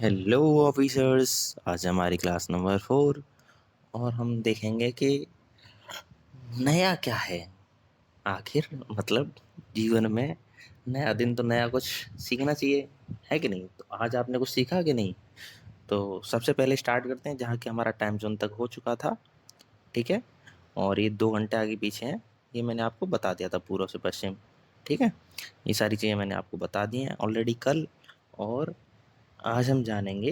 Hello officers. आज हमारी class number 4 और हम देखेंगे कि नया क्या है। आखिर मतलब जीवन में नया दिन तो नया कुछ सीखना चाहिए, है कि नहीं? तो आज आपने कुछ सीखा कि नहीं? तो सबसे पहले स्टार्ट करते हैं जहाँ कि हमारा टाइम जोन तक हो चुका था। ठीक है, और ये 2 घंटे आगे पीछे हैं, ये मैंने आपको बता दिया था पूर्व से पश्चिम। ठीक है, ये सारी चीज़ें मैंने आपको बता दी हैं ऑलरेडी कल। और आज हम जानेंगे,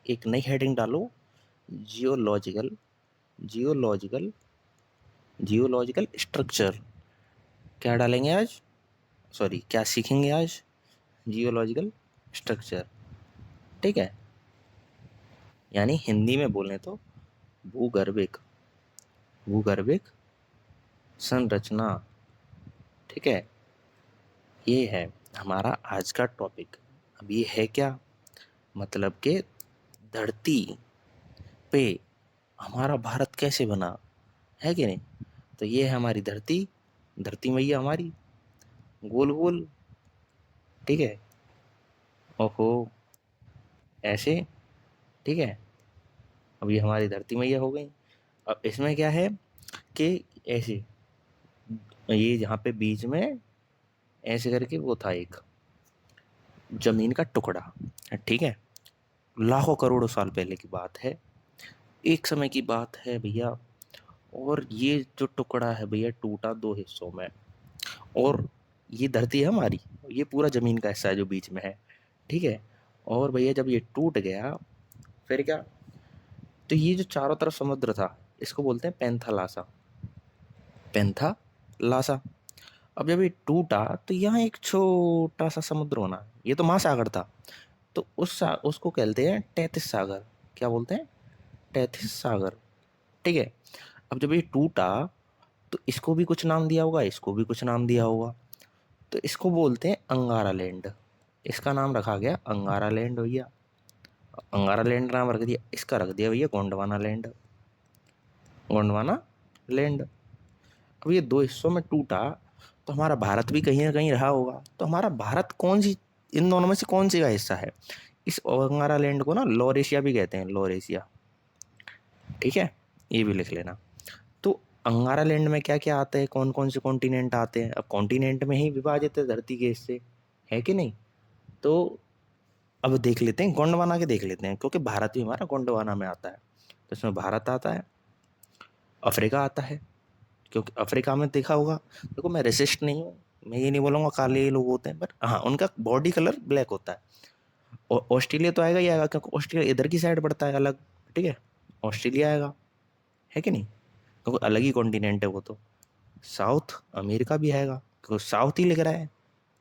एक नई हेडिंग डालो, जियोलॉजिकल जियोलॉजिकल जियोलॉजिकल स्ट्रक्चर। क्या डालेंगे आज? सॉरी, क्या सीखेंगे आज? Geological structure. ठीक है, यानी हिंदी में बोलें तो भूगर्भिक भूगर्भिक संरचना। ठीक है, ये है हमारा आज का टॉपिक। अब ये है क्या, मतलब कि धरती पे हमारा भारत कैसे बना, है कि नहीं? तो ये है हमारी धरती, धरती मैया हमारी गोल गोल। ठीक है, ओहो, ऐसे। ठीक है, अब ये हमारी धरती मैया हो गई। अब इसमें क्या है कि ऐसे, ये जहाँ पे बीच में ऐसे करके वो था एक जमीन का टुकड़ा। ठीक है, लाखों करोड़ों साल पहले की बात है, एक समय की बात है भैया। और ये जो टुकड़ा है भैया टूटा 2 हिस्सों में। और ये धरती है हमारी, ये पूरा जमीन का हिस्सा है जो बीच में है। ठीक है, और भैया जब ये टूट गया, फिर क्या, तो ये जो चारों तरफ समुद्र था, इसको बोलते हैं पैंथालासा। पैंथालासा। अब जब ये टूटा तो यहाँ एक छोटा सा समुद्र होना, ये तो महासागर था। तो उसको कहते हैं तैतीस सागर। क्या बोलते हैं? तैतीस सागर। ठीक है, अब जब ये टूटा तो इसको भी कुछ नाम दिया होगा, इसको भी कुछ नाम दिया होगा। तो इसको बोलते हैं अंगारा लैंड। इसका नाम रखा गया अंगारा लैंड भैया। अंगारा लैंड नाम रख दिया, इसका रख दिया भैया गोंडवाना लैंड। गोंडवाना लैंड। अब ये 2 हिस्सों में टूटा तो हमारा भारत भी कहीं ना कहीं रहा होगा। तो हमारा भारत कौन सी, इन दोनों में से कौन सी का हिस्सा है? इस अंगारा लैंड को ना लॉरेशिया भी कहते हैं, लॉरेशिया। ठीक है, ये भी लिख लेना। तो अंगारा लैंड में क्या क्या आता है, कौन कौन से कॉन्टिनेंट आते हैं? अब कॉन्टिनेंट में ही विभाजित है धरती के हिस्से, है कि नहीं? तो अब देख लेते हैं, गोंडवाना के देख लेते हैं, क्योंकि भारत भी हमारा गोंडवाना में आता है। तो इसमें भारत आता है, अफ्रीका आता है, क्योंकि अफ्रीका में देखा होगा, देखो मैं रेसिस्ट नहीं हूँ, मैं ये नहीं बोलूँगा काले लोग होते हैं, बट हाँ उनका बॉडी कलर ब्लैक होता है। और ऑस्ट्रेलिया तो आएगा ही आएगा, क्योंकि ऑस्ट्रेलिया इधर की साइड पड़ता है अलग। ठीक है, ऑस्ट्रेलिया आएगा, है कि नहीं? क्योंकि अलग ही कॉन्टिनेंट है वो तो। साउथ अमेरिका भी आएगा, क्योंकि साउथ ही लिख रहा है,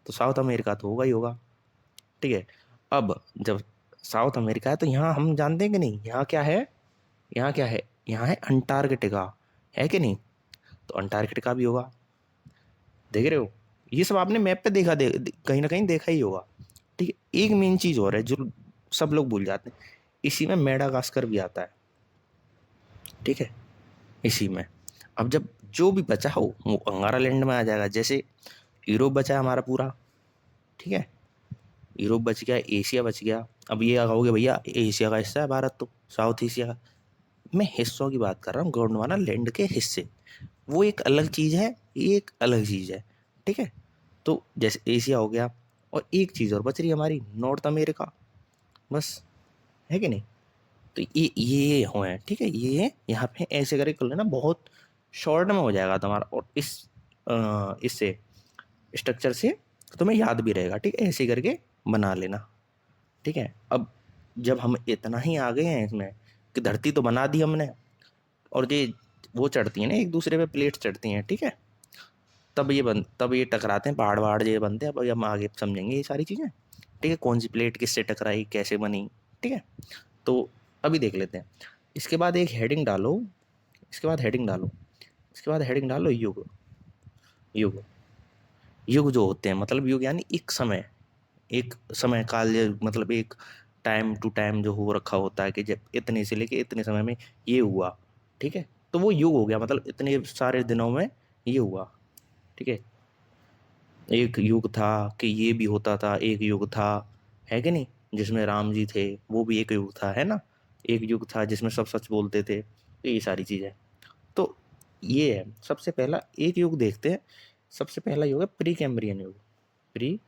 तो साउथ अमेरिका तो होगा ही होगा। ठीक है, अब जब साउथ अमेरिका है तो यहाँ हम जानते हैं कि नहीं, यहाँ क्या है? यहाँ क्या है? यहाँ है अंटार्कटिका, है कि नहीं? तो अंटार्कटिका भी होगा, देख रहे हो? ये सब आपने मैप पे देखा, कहीं ना कहीं देखा ही होगा। ठीक है, एक मेन चीज और है जो सब लोग भूल जाते हैं, इसी में मेडागास्कर भी आता है। ठीक है, इसी में। अब जब जो भी बचा हो वो अंगारा लैंड में आ जाएगा। जैसे यूरोप बचा है हमारा पूरा। ठीक है, यूरोप बच गया, एशिया बच गया। अब ये कहोगे भैया एशिया का हिस्सा है भारत तो, साउथ एशिया का। मैं हिस्सों की बात कर रहा हूँ, गोंडवाना लैंड के हिस्से। वो एक अलग चीज़ है, ये एक अलग चीज़ है। ठीक है, तो जैसे एशिया हो गया, और एक चीज़ और बच रही है हमारी, नॉर्थ अमेरिका, बस, है कि नहीं? तो ये हो है। ठीक है, ये यहाँ पे ऐसे करके कर लेना, बहुत शॉर्ट में हो जाएगा तुम्हारा। और इससे स्ट्रक्चर से तुम्हें याद भी रहेगा। ठीक है, ऐसे करके बना लेना। ठीक है, अब जब हम इतना ही आ गए हैं इसमें कि धरती तो बना दी हमने, और ये वो चढ़ती है ना एक दूसरे पे, प्लेट चढ़ती हैं। ठीक है, तब ये टकराते हैं, पहाड़ वहाड़ ये बनते हैं। अब हम आगे समझेंगे ये सारी चीज़ें। ठीक है, कौन सी प्लेट किससे टकराई, कैसे बनी। ठीक है, तो अभी देख लेते हैं। इसके बाद एक हेडिंग डालो, इसके बाद हेडिंग डालो, इसके बाद हेडिंग डालो युग। युग, युग जो होते हैं, मतलब युग यानी एक समय काल, मतलब एक टाइम टू टाइम जो हो रखा होता है कि जब इतने से लेके इतने समय में ये हुआ। ठीक है, तो वो युग हो गया, मतलब इतने सारे दिनों में ये हुआ। ठीक है, एक युग था कि ये भी होता था, एक युग था, है कि नहीं? जिसमें राम जी थे, वो भी एक युग था, है ना? एक युग था जिसमें सब सच बोलते थे, तो ये सारी चीज़ें। तो ये है, सबसे पहला एक युग देखते हैं। सबसे पहला युग है प्री कैम्ब्रियन युग। प्री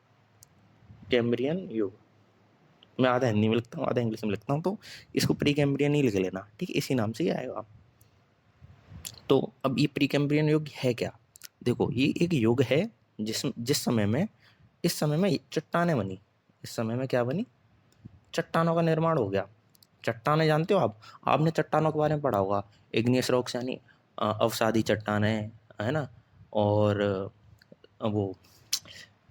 कैम्ब्रियन युग। मैं आधा हिंदी में लिखता हूँ, आधा इंग्लिश में लिखता हूँ, तो इसको प्री कैम्ब्रियन ही लिख लेना, ठीक है? इसी नाम से ही आएगा। तो अब ये प्री कैम्ब्रियन युग है क्या? देखो, ये एक युग है जिस जिस समय में, इस समय में चट्टानें बनी। इस समय में क्या बनी? चट्टानों का निर्माण हो गया। चट्टानें जानते हो आप? आपने चट्टानों के बारे में पढ़ा होगा। इग्नियस रॉक्स यानी अवसादी चट्टानें, है ना? और वो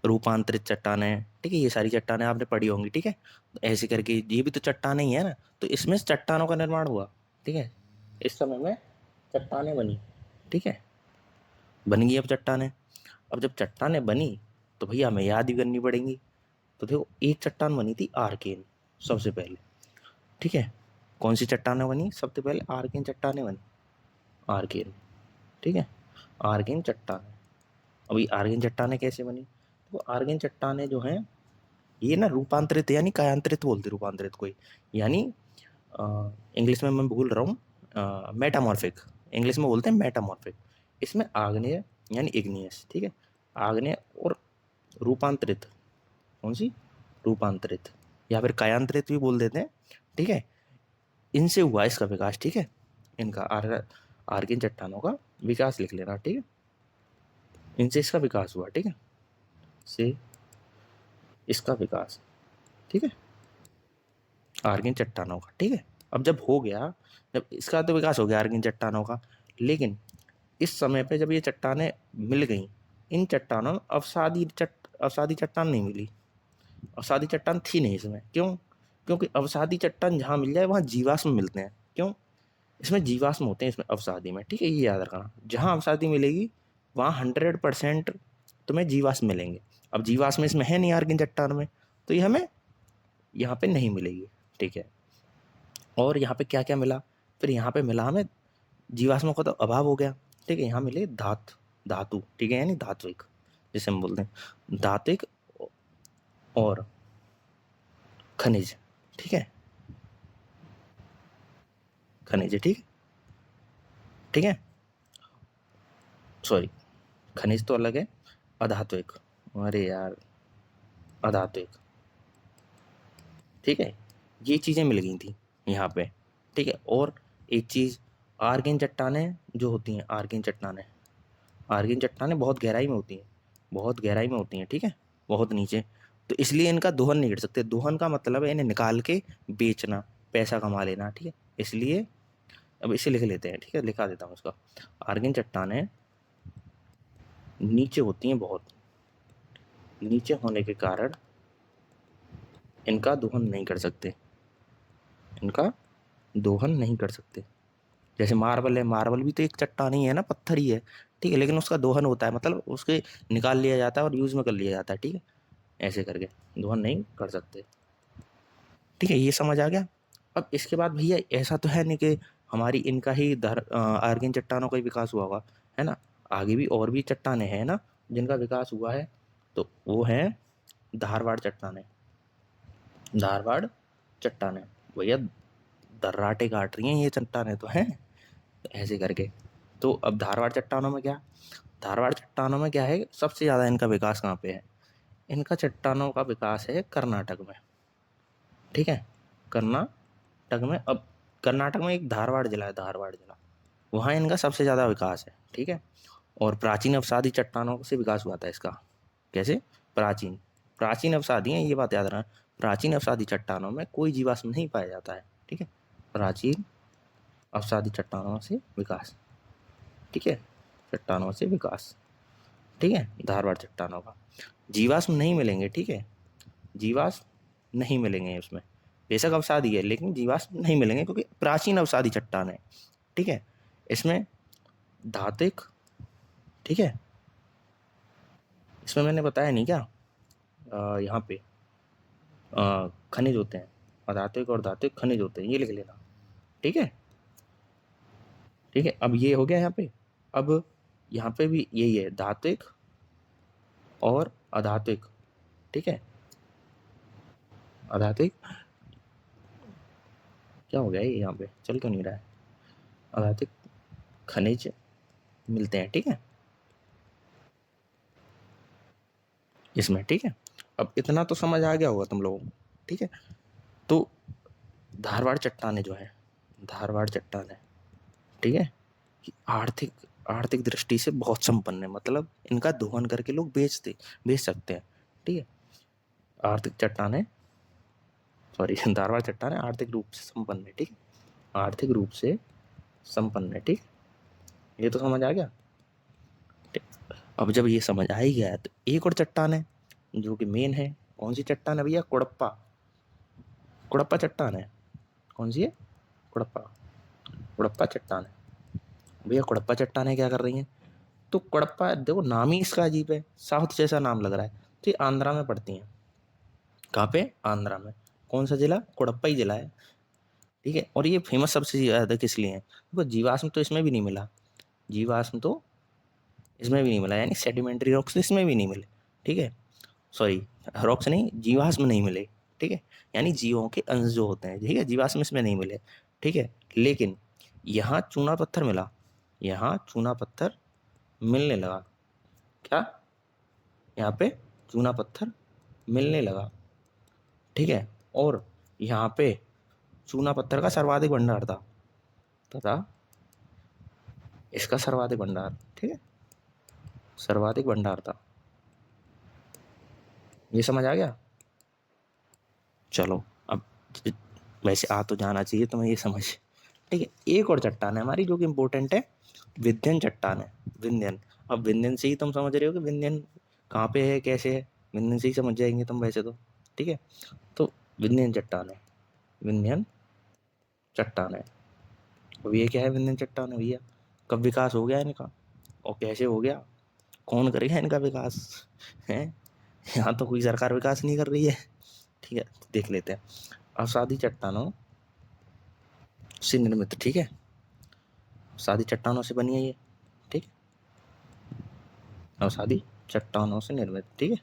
रूपांतरित चट्टानें, ठीक है? ये सारी चट्टानें आपने पढ़ी होंगी, ठीक है? तो ऐसे करके ये भी तो चट्टानें ही है ना, तो इसमें चट्टानों का निर्माण हुआ, ठीक है? इस समय में चट्टानें बनी, ठीक है? बन गई अब चट्टानें। अब जब चट्टानें बनी तो भैया हमें याद ही करनी पड़ेंगी। तो देखो, एक चट्टान बनी थी आर्केन, सबसे पहले, ठीक है? कौन सी चट्टानें बनी सबसे पहले? आर्केन चट्टानें बनी। आर्केन, ठीक है? आर्केन चट्टानें। अभी आर्गेन चट्टानें कैसे बनी? तो आर्गेन चट्टानें जो हैं, ये ना रूपांतरित यानी कायांतरित बोलते, रूपांतरित कोई, यानी इंग्लिश में मैं भूल रहा हूँ, मेटामॉर्फिक। इंग्लिश में बोलते हैं मेटामॉर्फिक। इसमें आग्नेय यानी इग्नियस, ठीक है? आग्नेय और रूपांतरित, कौन सी? रूपांतरित, या फिर कायांतरित भी बोल देते हैं, ठीक है? इनसे हुआ इसका विकास, ठीक है? इनका आर्गेन चट्टानों का विकास लिख लेना, ठीक है? इनसे इसका विकास हुआ, ठीक है? से इसका विकास, ठीक है? आर्गेन चट्टानों का, ठीक है? अब जब हो गया, जब इसका तो विकास हो गया आर्गेन चट्टानों का, लेकिन इस समय पे जब ये चट्टानें मिल गई, इन चट्टानों में अवसादी चट्टान नहीं मिली। अवसादी चट्टान थी नहीं इसमें। क्यों? क्योंकि अवसादी चट्टान जहाँ मिल जाए वहाँ जीवाश्म मिलते हैं। क्यों? इसमें जीवाश्म होते हैं, इसमें अवसादी में, ठीक है? ये याद रखना, जहाँ अवसादी मिलेगी वहाँ 100% तुम्हें जीवाश्म मिलेंगे। अब जीवाश्म इसमें है नहीं आर्गेन चट्टान में, तो ये हमें यहाँ पे नहीं मिलेगी, ठीक है? और यहाँ पे क्या क्या मिला? फिर यहाँ पे मिला हमें, जीवाश्मों का तो अभाव हो गया, ठीक है? यहाँ मिले धातु, ठीक है? यानी धात्विक, जिसे हम बोलते हैं धात्विक और खनिज, ठीक है? खनिज, ठीक, ठीक है? सॉरी, खनिज तो अलग है, अधात्विक, अरे यार, अधात्विक, ठीक है? ये चीज़ें मिल गई थी यहाँ पे, ठीक है? और एक चीज़, आर्गेन चट्टानें जो होती हैं, आर्गेन चट्टानें बहुत गहराई में होती हैं, बहुत गहराई में होती हैं, ठीक है? बहुत नीचे। तो इसलिए इनका दोहन नहीं कर सकते। दोहन का मतलब है इन्हें निकाल के बेचना, पैसा कमा लेना, ठीक है? इसलिए अब इसे लिख लेते हैं, ठीक है? लिखा देता हूँ इसका। आर्गेन चट्टानें नीचे होती हैं बहुत, नीचे होने के कारण इनका दोहन नहीं कर सकते, इनका दोहन नहीं कर सकते। जैसे मार्बल है, मार्बल भी तो एक चट्टान ही है ना, पत्थर ही है, ठीक है? लेकिन उसका दोहन होता है, मतलब उसके निकाल लिया जाता है और यूज़ में कर लिया जाता है, ठीक है? ऐसे करके दोहन नहीं कर सकते, ठीक है? ये समझ आ गया? अब इसके बाद भैया ऐसा तो है नहीं कि हमारी इनका ही आर्गेन चट्टानों का ही विकास हुआ होगा, है ना? आगे भी और भी चट्टानें हैं ना जिनका विकास हुआ है, तो वो हैं धारवाड़ चट्टानें। धारवाड़ चट्टानें, भैया दर्राटे काट रही हैं ये चट्टानें तो हैं, ऐसे करके। तो अब धारवाड़ चट्टानों में क्या, धारवाड़ चट्टानों में क्या है, सबसे ज़्यादा इनका विकास कहाँ पे है? इनका चट्टानों का विकास है कर्नाटक में, ठीक है? कर्नाटक में। अब कर्नाटक में एक धारवाड़ जिला है, धारवाड़ जिला, वहाँ इनका सबसे ज़्यादा विकास है, ठीक है? और प्राचीन अवसादी चट्टानों से विकास हुआ था इसका। कैसे? प्राचीन, प्राचीन अवसादी हैं, ये बात याद रखना। प्राचीन अवसादी चट्टानों में कोई जीवाश्म नहीं पाया जाता है, ठीक है? प्राचीन अवसादी चट्टानों से विकास, ठीक है? चट्टानों से विकास, ठीक है? धारवाड़ चट्टानों का जीवाश्म नहीं मिलेंगे, ठीक है? जीवाश्म नहीं मिलेंगे उसमें, बेशक अवसादी है लेकिन जीवाश्म नहीं मिलेंगे क्योंकि प्राचीन अवसादी चट्टान है, ठीक है? इसमें धात्विक, ठीक है? इसमें मैंने बताया नहीं क्या, यहाँ पे खनिज होते हैं, अधात्विक और धात्विक खनिज होते हैं, ये लिख लेना, ठीक है? ठीक है, अब ये हो गया यहाँ पे। अब यहाँ पे भी यही है, धात्विक और अधात्विक, ठीक है? अधातिक, क्या हो गया ये, यहाँ पे चल क्यों नहीं रहा है। अधातिक खनिज मिलते हैं, ठीक है, इसमें, ठीक है। अब इतना तो समझ आ गया होगा तुम लोगों को, ठीक है। तो धारवाड़ चट्टाने जो है, धारवाड़ चट्टाने, ठीक है, आर्थिक आर्थिक दृष्टि से बहुत संपन्न है, मतलब इनका दोहन करके लोग बेच सकते हैं, ठीक है। आर्थिक चट्टाने, सॉरी धारवाड़ चट्टाने आर्थिक रूप से संपन्न है, ठीक है, आर्थिक रूप से संपन्न है, ठीक। ये तो समझ आ गया, ठीक। अब जब ये समझ आ ही गया है तो एक और चट्टान है जो कि मेन है। कौन सी चट्टान है भैया? कुड़प्पा, कुड़प्पा चट्टान है। कौन सी है? कुड़प्पा, कुड़प्पा चट्टान है। भैया कुड़प्पा चट्टानें क्या कर रही हैं? तो कुड़प्पा देखो, नाम ही इसका अजीब है, साउथ जैसा नाम लग रहा है। तो ये आंध्रा में पड़ती हैं। कहाँ पे? आंध्रा में। कौन सा जिला? कुड़प्पा ही जिला है, ठीक है। और ये फेमस सबसे ज़्यादा किस लिए है? देखो जीवाश्म तो इसमें भी नहीं मिला, जीवाश्म तो इसमें भी नहीं मिला, यानी सेडिमेंट्री रॉक्स इसमें भी नहीं मिले, ठीक है। सॉरी, रॉक्स नहीं, जीवाश्म नहीं मिले, ठीक है, यानी जीवों के अंश जो होते हैं, ठीक है, जीवाश्म इसमें नहीं मिले, ठीक है। लेकिन यहाँ चूना पत्थर मिला, यहाँ चूना पत्थर मिलने लगा। क्या? यहाँ पे चूना पत्थर मिलने लगा, ठीक है। और यहाँ पे चूना पत्थर का सर्वाधिक भंडार था तथा इसका सर्वाधिक भंडार, ठीक है, सर्वाधिक भंडार था। ये समझ आ गया? चलो, अब वैसे आ तो जाना चाहिए तुम्हें ये समझ, ठीक है। एक और चट्टान है हमारी जो कि इम्पोर्टेंट है, विंध्यन चट्टान है, विंध्यन। अब विंध्यन से ही तुम समझ रहे हो कि विंध्यन कहाँ पे है, कैसे है, विंध्यन से ही समझ जाएंगे तुम वैसे तो, ठीक है। तो विंध्यन चट्टान है, विंध्यन चट्टान है। अब ये क्या है? विंध्यन चट्टान है भैया। कब विकास हो गया इनका और कैसे हो गया? कौन करेगा इनका विकास है? यहाँ तो कोई सरकार विकास नहीं कर रही है, ठीक है। तो देख लेते हैं। अवसादी चट्टानों से निर्मित, ठीक है, अवसादी चट्टानों से बनी है ये, ठीक, अवसादी चट्टानों से निर्मित, ठीक है।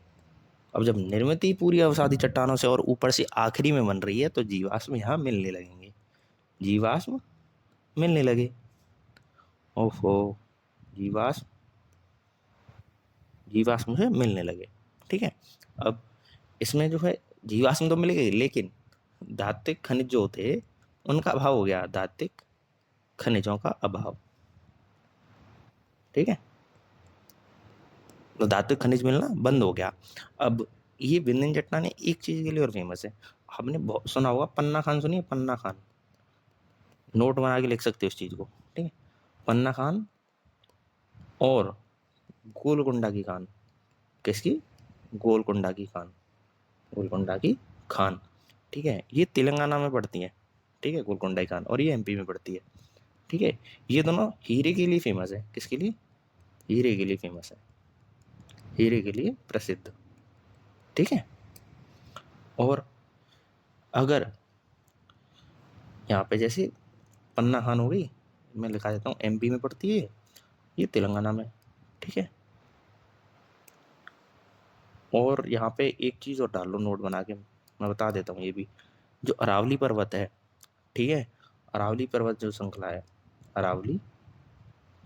अब जब निर्मित ही पूरी अवसादी चट्टानों से और ऊपर से आखिरी में बन रही है तो जीवाश्म यहाँ मिलने लगेंगे, जीवाश्म मिलने लगे। ओहो, जीवाश्म, जीवाश्म से मिलने लगे, ठीक है। अब इसमें जो है जीवाश्म तो मिल गए, लेकिन धात्विक खनिज जो थे उनका अभाव हो गया, धात्विक खनिजों का अभाव, ठीक है। तो धात्विक खनिज मिलना बंद हो गया। अब ये विंध्यन चट्टानें एक चीज के लिए और फेमस है, आपने बहुत सुना होगा, पन्ना खान सुनिए, पन्ना खान, नोट बना के लिख सकते हो इस चीज को, ठीक है। पन्ना खान और गोलकुंडा की खान, किसकी? गोलकुंडा की खान, गोलकुंडा की खान, ठीक है। ये तेलंगाना में पड़ती है, ठीक है, गोलकुंडा की खान, और ये एमपी में पड़ती है, ठीक है। ये दोनों हीरे के लिए फेमस है, किसके लिए? हीरे के लिए फेमस है, हीरे के लिए प्रसिद्ध, ठीक है। और अगर यहाँ पे जैसे पन्ना खान हो गई, मैं लिखा देता हूँ, एमपी में पड़ती है, ये तेलंगाना में, ठीक है। और यहाँ पे एक चीज़ और डाल लो नोट बना के, मैं बता देता हूँ ये भी, जो अरावली पर्वत है, ठीक है, अरावली पर्वत जो श्रृंखला है, अरावली,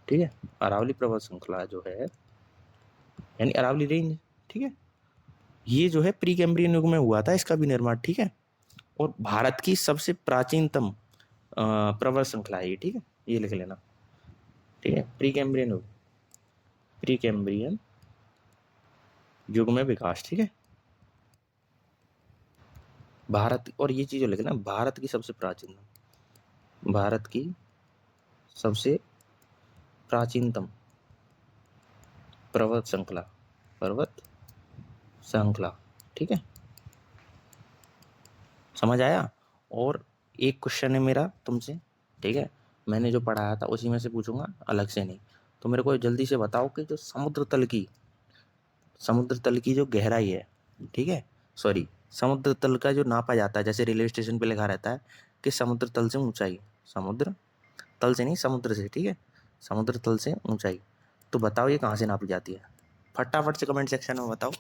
ठीक है, अरावली पर्वत श्रृंखला जो है, यानी अरावली रेंज, ठीक है, ये जो है प्री कैम्ब्रियन युग में हुआ था इसका भी निर्माण, ठीक है। और भारत की सबसे प्राचीनतम पर्वत श्रृंखला है ये, ठीक है, ये लिख लेना, ठीक है। प्री कैम्ब्रियन युग, प्री कैम्ब्रियन युग में विकास, ठीक है, भारत, और ये चीज़ लिखना, भारत की सबसे प्राचीनतम, भारत की सबसे प्राचीनतम पर्वत श्रृंखला, पर्वत श्रृंखला, ठीक है, समझ आया। और एक क्वेश्चन है मेरा तुमसे, ठीक है, मैंने जो पढ़ाया था उसी में से पूछूंगा, अलग से नहीं। तो मेरे को जल्दी से बताओ कि जो समुद्र तल की जो गहराई है, ठीक है, सॉरी, समुद्र तल का जो नापा जाता है, जैसे रेलवे स्टेशन पे लिखा रहता है कि समुद्र तल से ऊंचाई, समुद्र तल से नहीं, समुद्र से, ठीक है, समुद्र तल से ऊंचाई, तो बताओ ये कहाँ से नापी जाती है? फटाफट से कमेंट सेक्शन में बताओ।